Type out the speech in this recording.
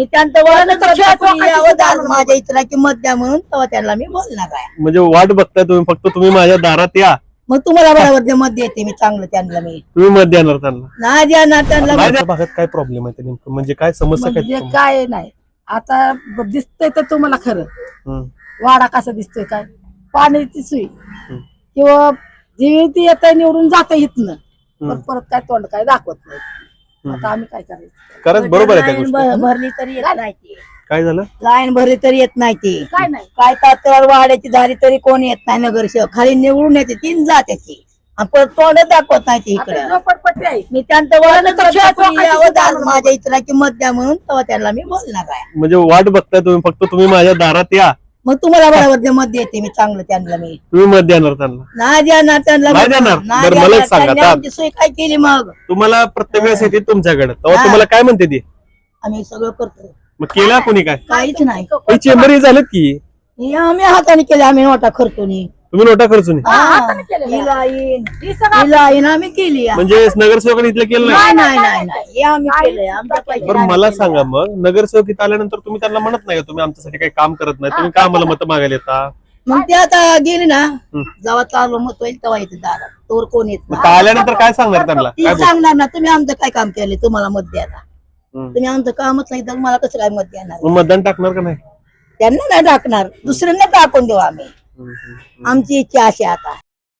त्यांचं माझ्या इतरा की मत द्या म्हणून तेव्हा त्यांना मी बोलणार आहे. म्हणजे वाट बघताय तुम्ही, फक्त तुम्ही माझ्या दारात या, मग तुम्हाला बरोबर ते मत देते मी चांगलं त्यांना. मी तुम्ही मत देणार त्यांना? नाही देणार त्यांना. माझ्या भागात काय प्रॉब्लेम आहे ते नेमकं, म्हणजे काय समस्या काय म्हणजे काय नाही आता दिसतंय तर तुम्हाला खरं हम्म. वाडा कसा दिसतोय, काय पाण्याची सोय किंवा जी ती येत निवडून जात इथनं पण परत काय तोंड काय दाखवत नाही. आता आम्ही काय करायचं? खरंच बरोबर आहे त्या लाईन गोष्टी. भरली तरी येत नाही ती. काय झालं? लाईन भरली तरी येत नाही ती. काय नाही काय तात्काळ वाड्याची झाली तरी कोण येत नाही. नगरसेवक खाली निवडून येते तीन जाते ती आणि परत तोंड दाखवत नाही ती आता इकडे. झोपडपट्टी आहे. मी त्यांचं माझ्या इतरा की मत द्या म्हणून तेव्हा त्यांना मी बोलणार आहे. म्हणजे वाट बघताय तुम्ही, फक्त तुम्ही माझ्या दारात या, मग तुम्हाला बरोबर ते मत देते मी चांगलं त्यांना. मी तुम्ही मत देणार त्यांना? नाही देणार त्यांना. नाही देणार? नाही बरं, मला देणार. एक सांगा त्यांनी आता. आमची सोय काय केली मग? तुम्हाला प्रत्येक वेळेस येते तुमच्याकडे, तेव्हा हा. तुम्हाला काय म्हणते ती? आम्ही सगळं करतो. मग केला कोणी काय? काहीच नाही. काही चेंबर झालेत की? हे आम्ही हाताने केले. आम्ही नोटा करतो नी. तुम्ही नोटा खर्चून हाताने केलेलं आहे. ही लाईन ही सगळं ही लाईन आम्ही केली. म्हणजे नगरसेवकांनी इथलं केलं नाही? नाही नाही नाही हे आम्ही केलंय. आमच्या पैशाने बरं आम्ही मला केलंय. सांगा, मग नगरसेवक इथं आल्यानंतर तुम्ही त्यांना म्हणत नाही का तुम्ही आमच्यासाठी काही काम करत नाही, तुम्ही का आम्हाला मत मागायला येता? मग ते आता गेली ना, जेव्हा चालू मत होईल तेव्हा येते दारात. तोवर कोण येत मग नाही. आल्यानंतर काय सांगणार त्यांना? ती काय बोल- सांगणार ना, तुम्ही आमचं काय काम केले, तुम्हाला मत द्यायला. हम्म. तुम्ही आमचं कामच नाही तर मला कसं काय मत देणार? मग मतदान टाकणार का नाही? त्यांना नाही टाकणार, दुसऱ्यांना टाकून देऊ आम्ही. आमची इच्छा अशी आता.